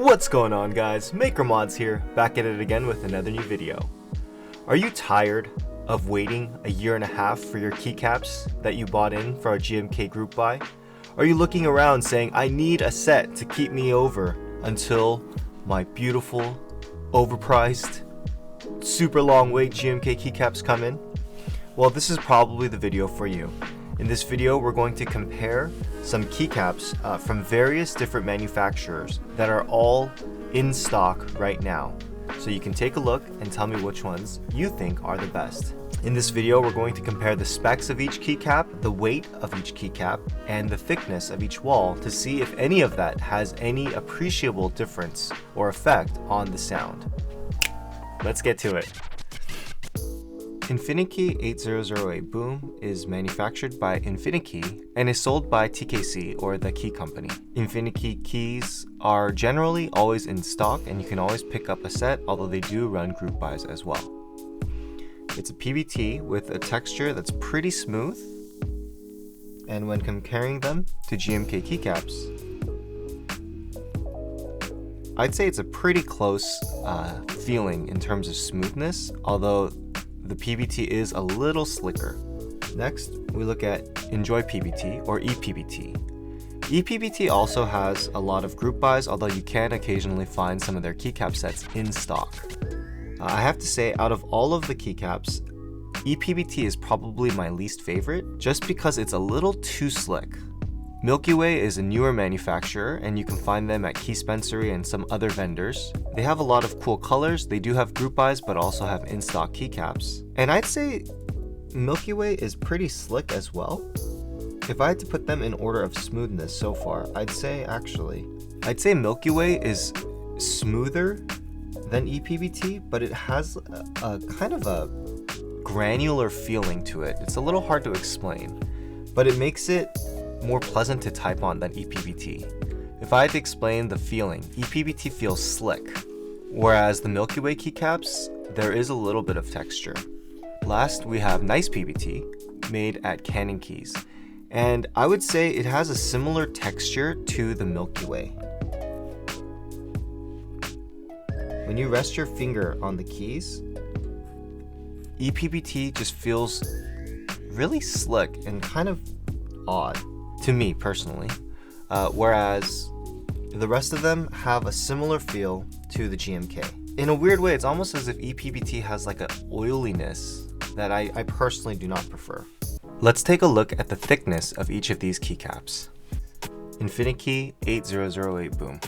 What's going on, guys? Maker Mods here, back at it again with another new video. Are you tired of waiting a year and a half for your keycaps that you bought in for our GMK group buy? Are you looking around saying, I need a set to keep me over until my beautiful, overpriced, super long wait GMK keycaps come in? Well, this is probably the video for you. In this video, we're going to compare some keycaps from various different manufacturers that are all in stock right now. So you can take a look and tell me which ones you think are the best. In this video, we're going to compare the specs of each keycap, the weight of each keycap, and the thickness of each wall to see if any of that has any appreciable difference or effect on the sound. Let's get to it. Infinikey 8008 Boom is manufactured by Infinikey and is sold by TKC, or the Key Company. Infinikey keys are generally always in stock and you can always pick up a set, although they do run group buys as well. It's a PBT with a texture that's pretty smooth, and when comparing them to GMK keycaps, I'd say it's a pretty close feeling in terms of smoothness, although the PBT is a little slicker. Next, we look at Enjoy PBT, or ePBT. ePBT also has a lot of group buys, although you can occasionally find some of their keycap sets in stock. I have to say, out of all of the keycaps, ePBT is probably my least favorite, just because it's a little too slick. Milky Way is a newer manufacturer, and you can find them at Key Spencery and some other vendors. They have a lot of cool colors, they do have group buys, but also have in-stock keycaps. And I'd say Milky Way is pretty slick as well. If I had to put them in order of smoothness so far, I'd say Milky Way is smoother than ePBT, but it has a kind of a granular feeling to it. It's a little hard to explain, but it makes it more pleasant to type on than ePBT. If I had to explain the feeling, ePBT feels slick, whereas the Milky Way keycaps, there is a little bit of texture. Last, we have NicePBT, made at Canon Keys, and I would say it has a similar texture to the Milky Way. When you rest your finger on the keys, ePBT just feels really slick and kind of odd to me personally, whereas the rest of them have a similar feel to the GMK. In a weird way, it's almost as if ePBT has like an oiliness that I personally do not prefer. Let's take a look at the thickness of each of these keycaps. Infinikey 8008 Boom.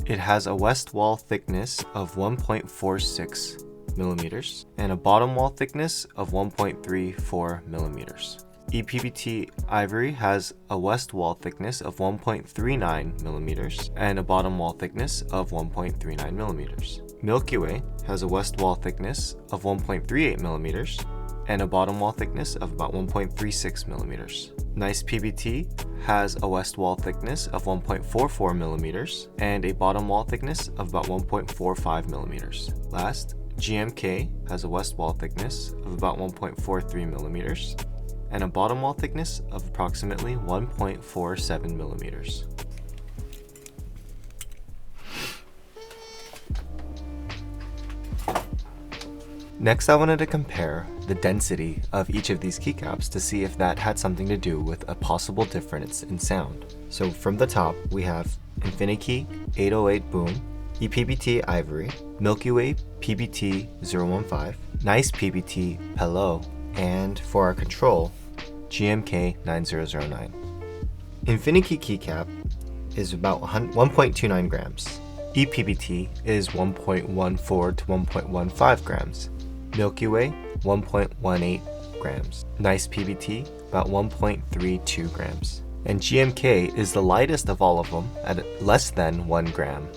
It has a west wall thickness of 1.46 millimeters and a bottom wall thickness of 1.34 millimeters. ePBT Ivory has a west wall thickness of 1.39 millimeters and a bottom wall thickness of 1.39 millimeters. Milky Way has a west wall thickness of 1.38 millimeters and a bottom wall thickness of about 1.36 millimeters. NicePBT has a west wall thickness of 1.44 millimeters and a bottom wall thickness of about 1.45 millimeters. Last, GMK has a west wall thickness of about 1.43 millimeters and a bottom wall thickness of approximately 1.47 millimeters. Next, I wanted to compare the density of each of these keycaps to see if that had something to do with a possible difference in sound. So from the top, we have Infinikey 808 Boom, ePBT Ivory, Milky Way PBT 015, NicePBT Pelot, and for our control, GMK 9009. Infinikey keycap is about 1.29 grams. ePBT is 1.14 to 1.15 grams. Milky Way 1.18 grams. NicePBT about 1.32 grams. And GMK is the lightest of all of them at less than 1 gram.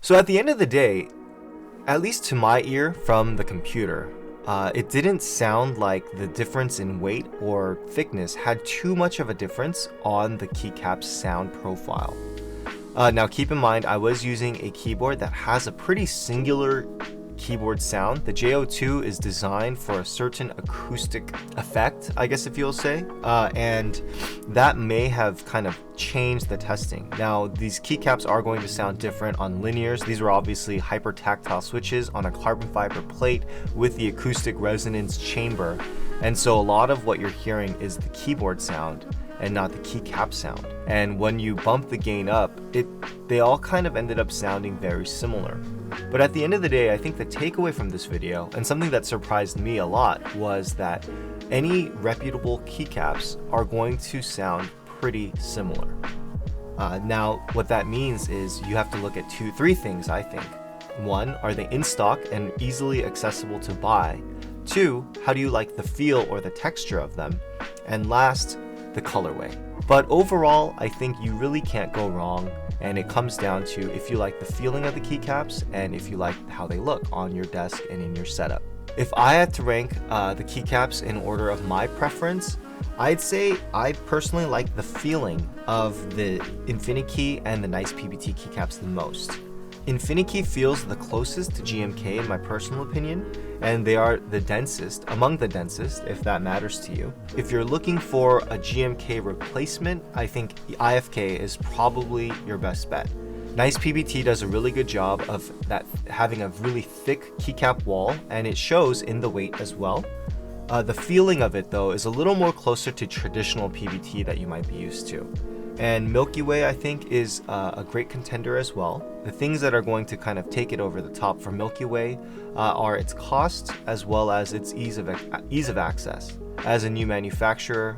So at the end of the day, at least to my ear from the computer, it didn't sound like the difference in weight or thickness had too much of a difference on the Keycap's sound profile. Now keep in mind, I was using a keyboard that has a pretty singular keyboard sound. The J02 is designed for a certain acoustic effect, I guess if you'll say, and that may have kind of changed the testing. Now these keycaps are going to sound different on linears. These are obviously hyper tactile switches on a carbon fiber plate with the acoustic resonance chamber, and so a lot of what you're hearing is the keyboard sound and not the keycap sound. And when you bump the gain up, they all kind of ended up sounding very similar. But at the end of the day, I think the takeaway from this video, and something that surprised me a lot, was that any reputable keycaps are going to sound pretty similar. Now, what that means is you have to look at three things, I think. One, are they in stock and easily accessible to buy? Two, how do you like the feel or the texture of them? And last, the colorway. But overall, I think you really can't go wrong, and it comes down to if you like the feeling of the keycaps and if you like how they look on your desk and in your setup. If I had to rank the keycaps in order of my preference, I'd say I personally like the feeling of the InfiniKey and the NicePBT keycaps the most. InfiniKey feels the closest to GMK in my personal opinion, and they are the densest, among the densest, if that matters to you. If you're looking for a GMK replacement, I think IFK is probably your best bet. NicePBT does a really good job of that, having a really thick keycap wall, and it shows in the weight as well. The feeling of it though is a little more closer to traditional PBT that you might be used to. And Milky Way, I think, is a great contender as well. The things that are going to kind of take it over the top for Milky Way are its cost as well as its ease of access. As a new manufacturer,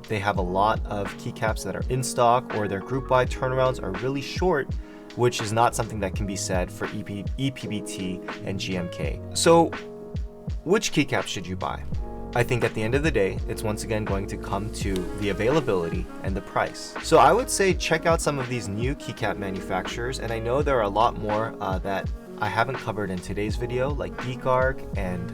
they have a lot of keycaps that are in stock, or their group buy turnarounds are really short, which is not something that can be said for ePBT and GMK. So, which keycaps should you buy? I think at the end of the day, it's once again going to come to the availability and the price. So I would say check out some of these new keycap manufacturers, and I know there are a lot more that I haven't covered in today's video, like Geekarg and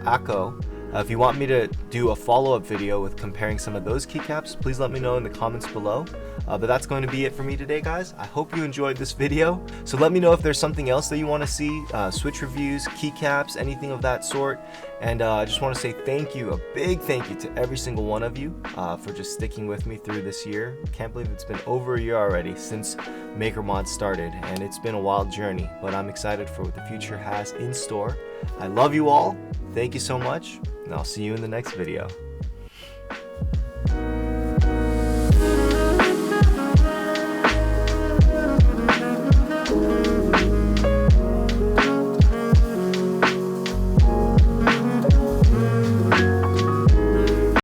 Akko. If you want me to do a follow-up video with comparing some of those keycaps, please let me know in the comments below. But that's going to be it for me today, guys. I hope you enjoyed this video. So let me know if there's something else that you want to see, switch reviews, keycaps, anything of that sort. And I just want to say thank you, a big thank you to every single one of you for just sticking with me through this year. Can't believe it's been over a year already since MakerMod started, and it's been a wild journey, but I'm excited for what the future has in store. I love you all. Thank you so much, and I'll see you in the next video.